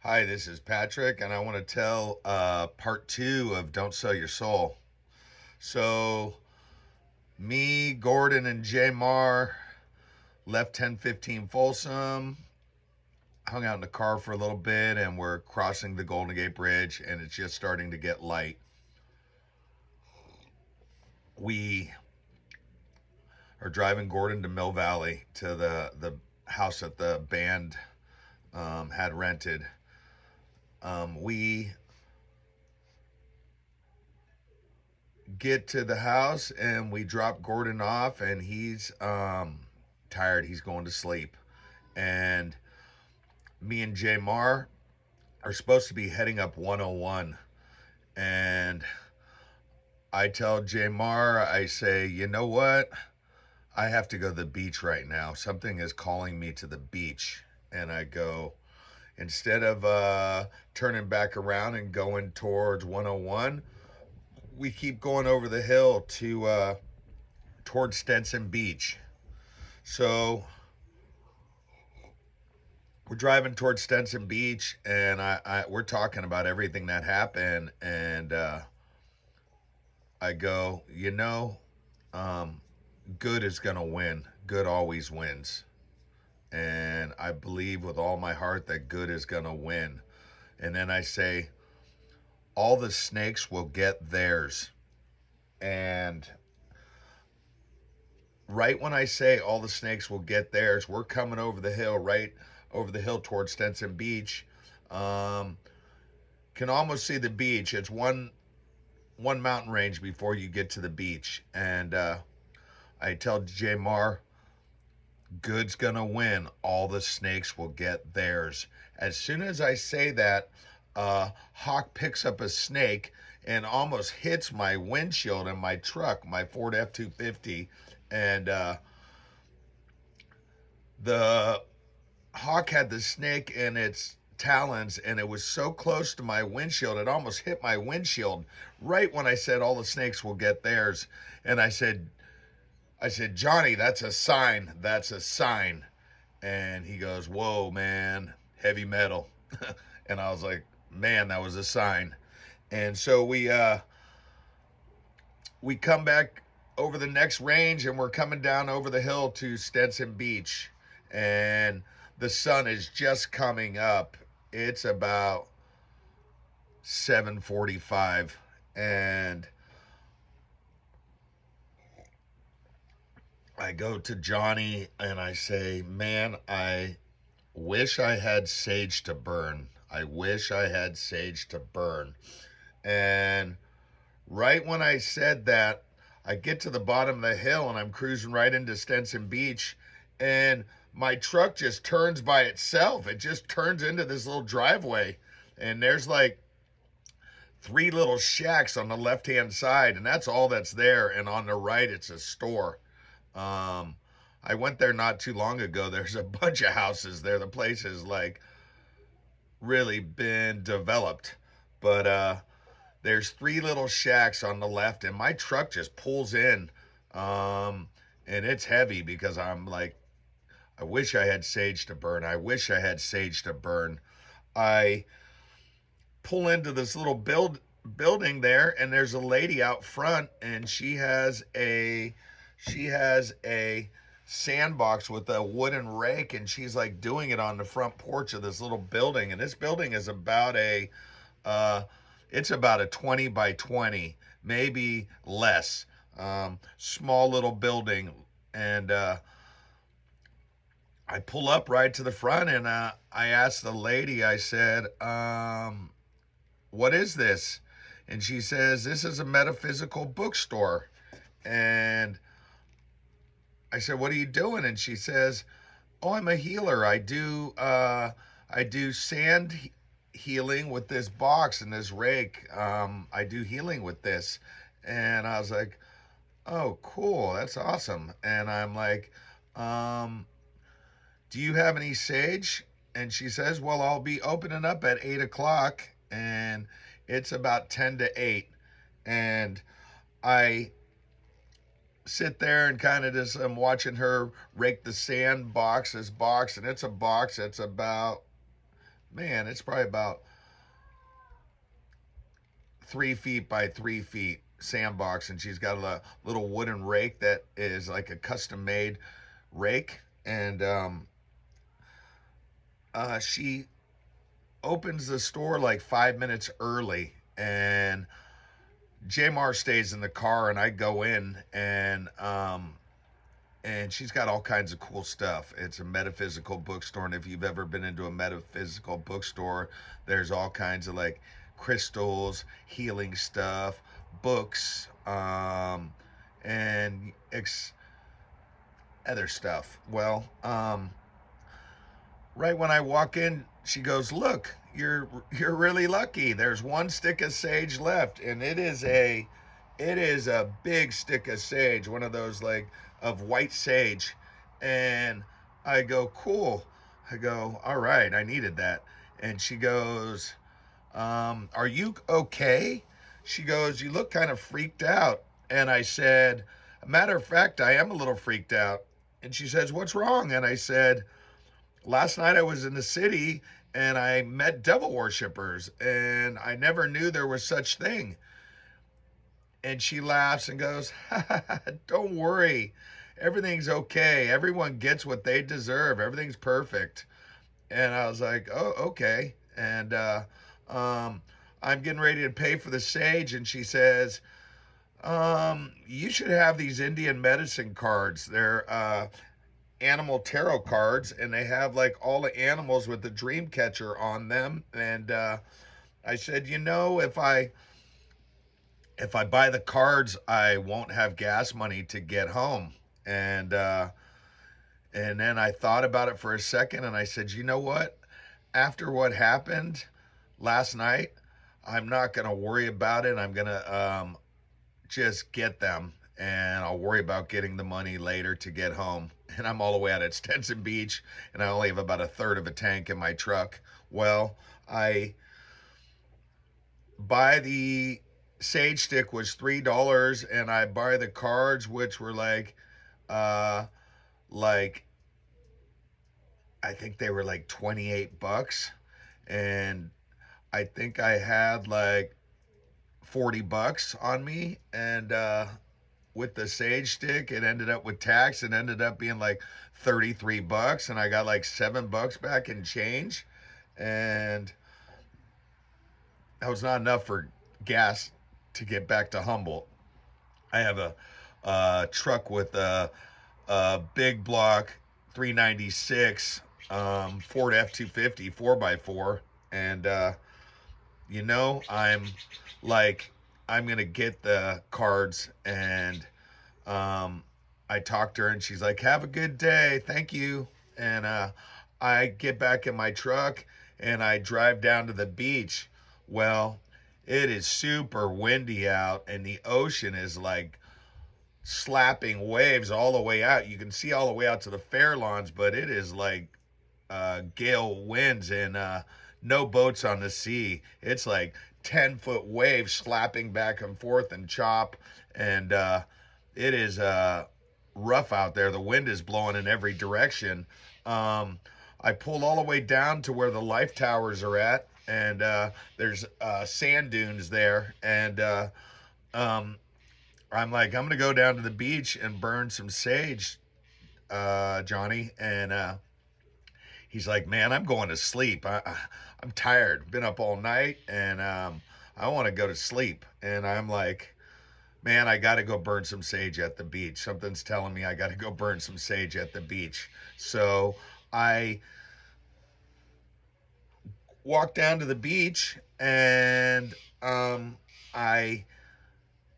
Hi, this is Patrick, and I want to tell part two of Don't Sell Your Soul. So, me, Gordon, and Jay Marr left 1015 Folsom, hung out in the car for a little bit, and we're crossing the Golden Gate Bridge, and it's just starting to get light. We are driving Gordon to Mill Valley to the house that the band had rented. We get to the house and we drop Gordon off, and he's tired. He's going to sleep. And me and Jay Marr are supposed to be heading up 101. And I tell Jay Marr, I say, you know what? I have to go to the beach right now. Something is calling me to the beach. And I go, instead of turning back around and going towards 101, we keep going over the hill to towards Stetson Beach. So we're driving towards Stetson Beach, and we're talking about everything that happened, and I go, um, good is gonna win. Good always wins, and I believe with all my heart that good is gonna win. And then I say, all the snakes will get theirs, and right when I say all the snakes will get theirs, we're coming over the hill, right over the hill towards Stetson Beach. Um, can almost see the beach. It's one mountain range before you get to the beach, and I tell Jay Marr, good's gonna win. All the snakes will get theirs. As soon as I say that, Hawk picks up a snake and almost hits my windshield in my truck, my Ford F-250, and the Hawk had the snake in its talons, and it was so close to my windshield it almost hit my windshield right when I said all the snakes will get theirs. And I said, Johnny, that's a sign. That's a sign. And he goes, whoa, man, heavy metal. And I was like, man, that was a sign. And so we come back over the next range, and we're coming down over the hill to Stetson Beach, and the sun is just coming up. It's about 7:45, and I go to Johnny and I say, man, I wish I had sage to burn. I wish I had sage to burn. And right when I said that, I get to the bottom of the hill and I'm cruising right into Stetson Beach, and my truck just turns by itself. It just turns into this little driveway, and there's like three little shacks on the left hand side, and that's all that's there. And on the right, it's a store. Um, I went there not too long ago. There's a bunch of houses there. The place has like really been developed, but there's three little shacks on the left, and my truck just pulls in, and it's heavy because I'm like, I wish I had sage to burn. I wish I had sage to burn. I pull into this little building there, and there's a lady out front, and she has a sandbox with a wooden rake, and she's like doing it on the front porch of this little building. And this building is about uh, it's about a 20 by 20, maybe less. Small little building, and I pull up right to the front, and I asked the lady. I said, "What is this?" And she says, "This is a metaphysical bookstore." And I said, "What are you doing?" And she says, "Oh, I'm a healer. I do sand healing with this box and this rake. I do healing with this." And I was like, "Oh, cool. That's awesome." And I'm like, um, "Do you have any sage?" And she says, "Well, I'll be opening up at 8 o'clock, and it's about 10 to 8." And I sit there and kind of just I'm watching her rake the sand box, this box, and it's a box that's about man, it's probably about 3 feet by 3 feet sandbox, and she's got a little wooden rake that is like a custom made rake. And she opens the store like 5 minutes early, and Jamar stays in the car, and I go in, and she's got all kinds of cool stuff. It's a metaphysical bookstore, and if you've ever been into a metaphysical bookstore, there's all kinds of like crystals, healing stuff, books, and other stuff. Well, right when I walk in, she goes, "Look, you're really lucky. There's one stick of sage left, and it is a big stick of sage, one of those like of white sage." And I go, "Cool." I go, "All right, I needed that." And she goes, "Are you okay?" She goes, "You look kind of freaked out." And I said, "Matter of fact, I am a little freaked out." And she says, "What's wrong?" And I said, "Last night I was in the city and I met devil worshippers, and I never knew there was such thing." And she laughs and goes, "Don't worry. Everything's okay. Everyone gets what they deserve. Everything's perfect." And I was like, "Oh, okay." And I'm getting ready to pay for the sage, and she says, "You should have these Indian medicine cards. They're animal tarot cards, and they have like all the animals with the dream catcher on them." And I said, if I buy the cards, I won't have gas money to get home. And then I thought about it for a second, and I said, "You know what? After what happened last night, I'm not going to worry about it. I'm going to just get them, and I'll worry about getting the money later to get home." And I'm all the way out at Stetson Beach, and I only have about a third of a tank in my truck. Well, I buy the sage stick was $3, and I buy the cards, which were uh like I think they were like $28, and I think I had like $40 on me. And with the sage stick, it ended up with tax, it ended up being like $33, and I got like $7 back in change. And that was not enough for gas to get back to Humboldt. I have a truck with a big block 396 Ford F-250 4x4. And I'm like, I'm gonna get the cards. And I talked to her, and she's like, "Have a good day, thank you." And I get back in my truck, and I drive down to the beach. Well, it is super windy out, and the ocean is like slapping waves all the way out. You can see all the way out to the fair lawns, but it is like gale winds, and no boats on the sea. It's like 10-foot waves slapping back and forth and chop. And it is rough out there. The wind is blowing in every direction. I pulled all the way down to where the life towers are at, and there's sand dunes there. And um, I'm like, I'm going to go down to the beach and burn some sage, Johnny. And he's like, "Man, I'm going to sleep. I'm tired. Been up all night, and I want to go to sleep." And I'm like, "Man, I got to go burn some sage at the beach. Something's telling me I got to go burn some sage at the beach." So I walk down to the beach, and I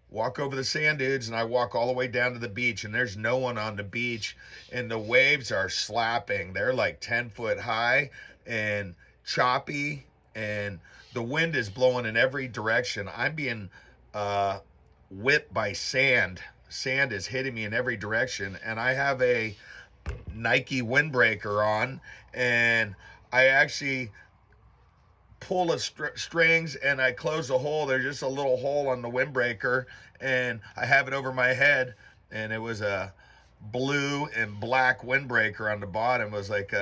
walk over the sand dunes, and I walk all the way down to the beach, and there's no one on the beach, and the waves are slapping. They're like 10 foot high and choppy, and the wind is blowing in every direction. I'm being uh, whipped by sand. Sand is hitting me in every direction, and I have a Nike windbreaker on, and I actually pull the strings, and I close the hole. There's just a little hole on the windbreaker, and I have it over my head. And it was a blue and black windbreaker on the bottom. It was like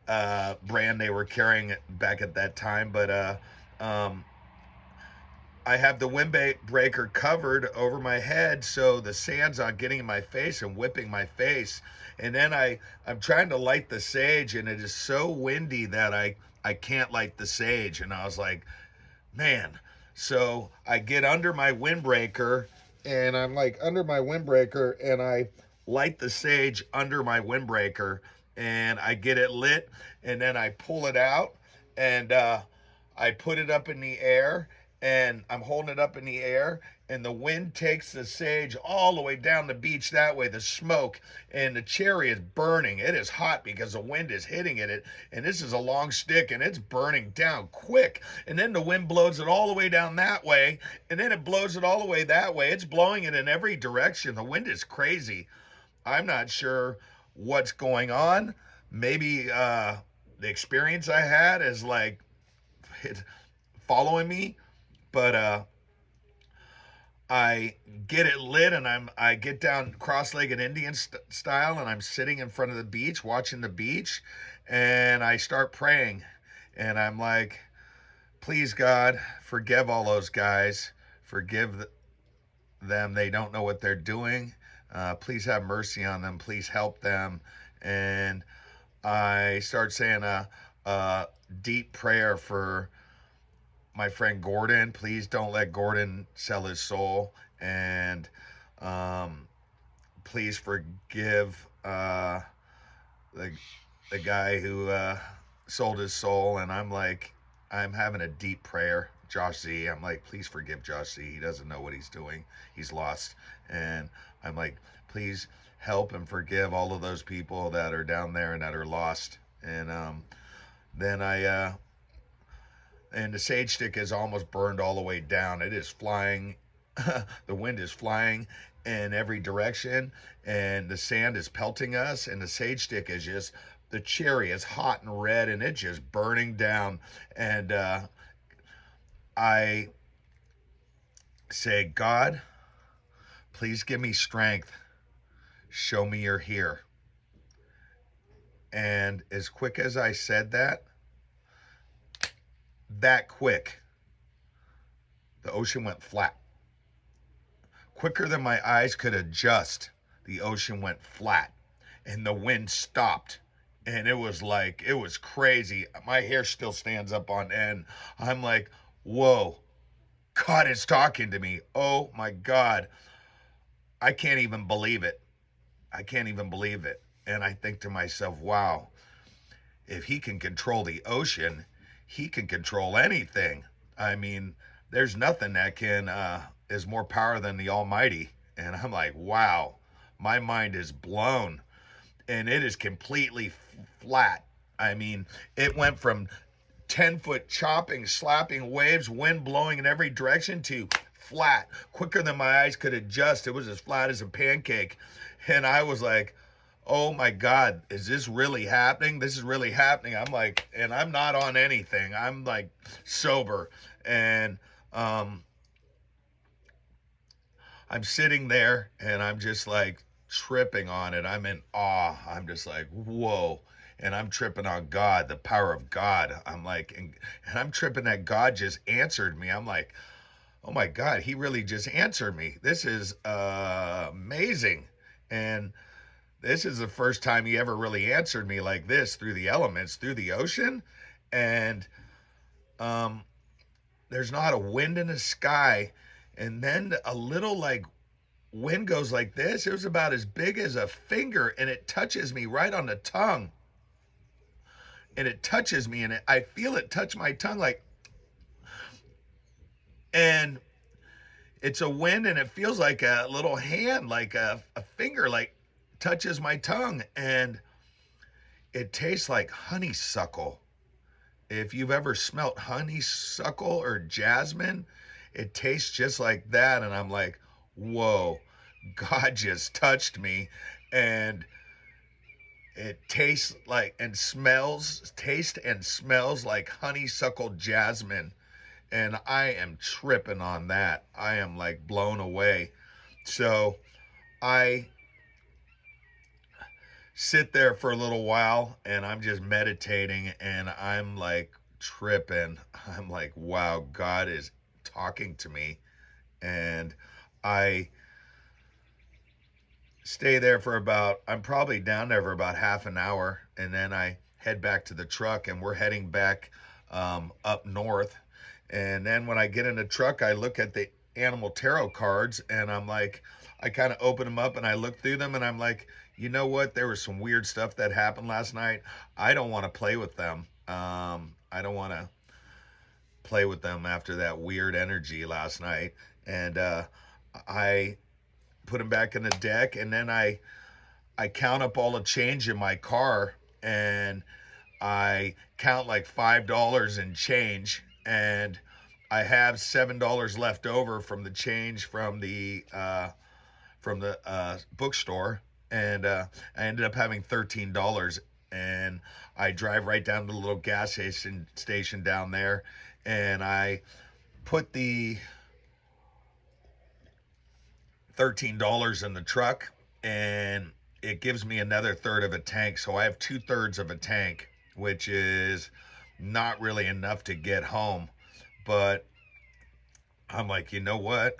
brand they were carrying back at that time. But um, I have the windbreaker covered over my head, so the sand's not getting in my face and whipping my face. And then I'm trying to light the sage, and it is so windy that I can't light the sage. And I was like, man. So I get under my windbreaker, and I'm like under my windbreaker, and I light the sage under my windbreaker, and I get it lit, and then I pull it out, and I put it up in the air, and I'm holding it up in the air, and the wind takes the sage all the way down the beach that way, the smoke, and the cherry is burning. It is hot because the wind is hitting it, and this is a long stick, and it's burning down quick. And then the wind blows it all the way down that way, and then it blows it all the way that way. It's blowing it in every direction. The wind is crazy. I'm not sure what's going on. Maybe the experience I had is like following me, but I get it lit, and I get down cross-legged Indian style, and I'm sitting in front of the beach watching the beach, and I start praying, and I'm like, please God, forgive all those guys, forgive them, they don't know what they're doing. Please have mercy on them, please help them. And I start saying a deep prayer for my friend Gordon. Please don't let Gordon sell his soul, and please forgive the the guy who sold his soul. And I'm having a deep prayer. Josh Z, I'm like, please forgive Josh Z. He doesn't know what he's doing. He's lost. And I'm like, please help and forgive all of those people that are down there and that are lost. And then and the sage stick is almost burned all the way down. It is flying. The wind is flying in every direction, and the sand is pelting us, and the sage stick is just, the cherry is hot and red, and it's just burning down. And I say, God, please give me strength. Show me you're here. And as quick as I said that quick, the ocean went flat. Quicker than my eyes could adjust, the ocean went flat, and the wind stopped. And it was crazy. My hair still stands up on end. I'm like, whoa, God is talking to me. Oh my God. I can't even believe it. I can't even believe it. And I think to myself, wow, if he can control the ocean, he can control anything. I mean, there's nothing that can is more power than the Almighty. And I'm like, wow, my mind is blown, and it is completely flat. I mean, it went from 10-foot chopping, slapping waves, wind blowing in every direction, to flat, quicker than my eyes could adjust. It was as flat as a pancake. And I was like, oh my God, is this really happening? This is really happening. I'm like, and I'm not on anything. I'm like sober. And I'm sitting there, and I'm just like tripping on it. I'm in awe. I'm just like, whoa. And I'm tripping on God, the power of God. I'm like, and I'm tripping that God just answered me. I'm like, oh my God, he really just answered me. This is amazing. And this is the first time he ever really answered me like this, through the elements, through the ocean. And there's not a wind in the sky. And then a little like wind goes like this. It was about as big as a finger, and it touches me right on the tongue. And it touches me, and I feel it touch my tongue, like, and it's a wind, and it feels like a little hand, like a finger, like touches my tongue, and it tastes like honeysuckle. If you've ever smelt honeysuckle or jasmine, it tastes just like that. And I'm like, whoa, God just touched me. And it tastes like and smells like honeysuckle jasmine. And I am tripping on that. I am like blown away. So I sit there for a little while and I'm just meditating and I'm like tripping. I'm like, wow, God is talking to me. And I stay there for about, I'm probably down there for about half an hour. And then I head back to the truck and we're heading back up north. And then when I get in the truck, I look at the animal tarot cards and I'm like, I kind of open them up and I look through them and I'm like, you know what? There was some weird stuff that happened last night. I don't want to play with them. I don't want to play with them after that weird energy last night. And I put them back in the deck and then I count up all the change in my car and I count like $5 in change, and I have $7 left over from the change from the bookstore, and I ended up having $13, and I drive right down to the little gas station down there, and I put the $13 in the truck, and it gives me another third of a tank. So I have 2/3 of a tank, which is not really enough to get home. But I'm like, you know what?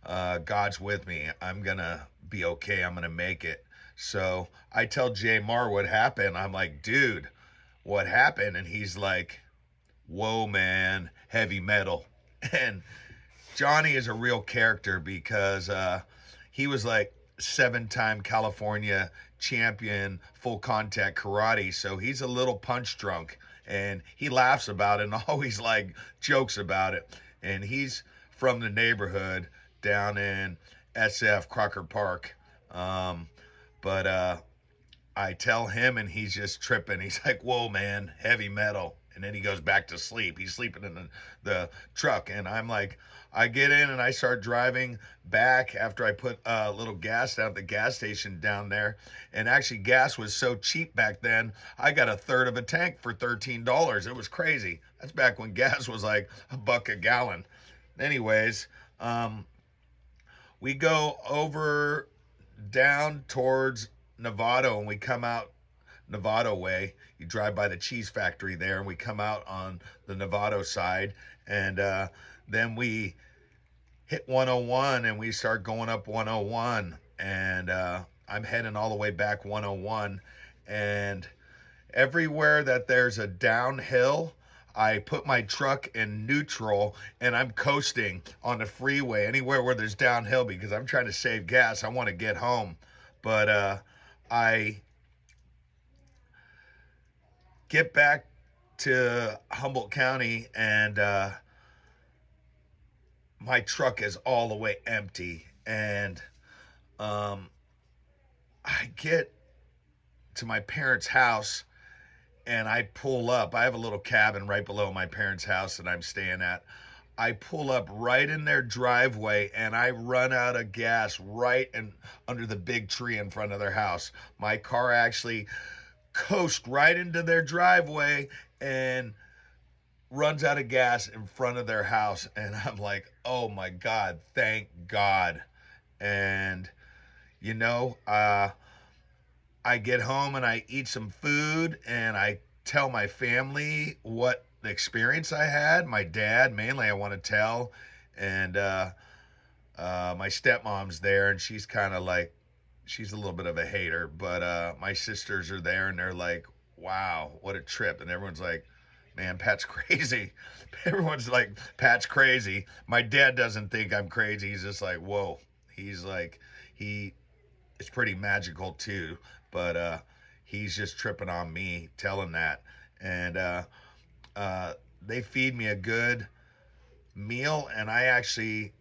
God's with me. I'm going to be okay. I'm going to make it. So I tell Jay Mar what happened. I'm like, dude, what happened? And he's like, whoa, man, heavy metal. And Johnny is a real character because he was like 7-time California champion full contact karate. So he's a little punch drunk and he laughs about it and always like jokes about it. And he's from the neighborhood down in SF Crocker Park. But I tell him and he's just tripping. He's like, whoa, man, heavy metal. And then he goes back to sleep. He's sleeping in the truck. And I'm like, I get in and I start driving back after I put a little gas down at the gas station down there. And actually, gas was so cheap back then, I got a third of a tank for $13. It was crazy. That's back when gas was like $1 a gallon. Anyways, we go over down towards Novato and we come out Novato way. You drive by the cheese factory there and we come out on the Novato side, and then we hit 101 and we start going up 101, and I'm heading all the way back 101, and everywhere that there's a downhill, I put my truck in neutral and I'm coasting on the freeway anywhere where there's downhill because I'm trying to save gas. I want to get home. But I get back to Humboldt County and my truck is all the way empty. And I get to my parents' house and I pull up. I have a little cabin right below my parents' house that I'm staying at. I pull up right in their driveway and I run out of gas right in under the big tree in front of their house. My car actually coast right into their driveway and runs out of gas in front of their house. And I'm like, oh my God, thank God. And you know, I get home and I eat some food and I tell my family what the experience I had. My dad, mainly, I want to tell. And my stepmom's there and she's kind of like, she's a little bit of a hater. But my sisters are there and they're like, wow, what a trip. And everyone's like, man, Pat's crazy. Everyone's like, Pat's crazy. My dad doesn't think I'm crazy. He's just like, whoa. He's like, it's pretty magical too, but he's just tripping on me telling that. And they feed me a good meal, and I actually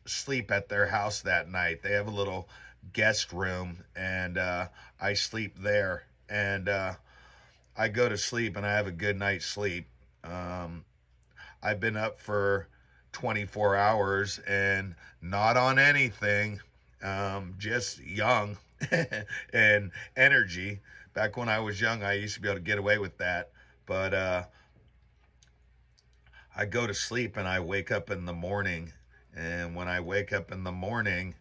sleep at their house that night. They have a little guest room, and I sleep there. And I go to sleep, and I have a good night's sleep. I've been up for 24 hours and not on anything, just young and energy. Back when I was young, I used to be able to get away with that. But I go to sleep and I wake up in the morning. And when I wake up in the morning,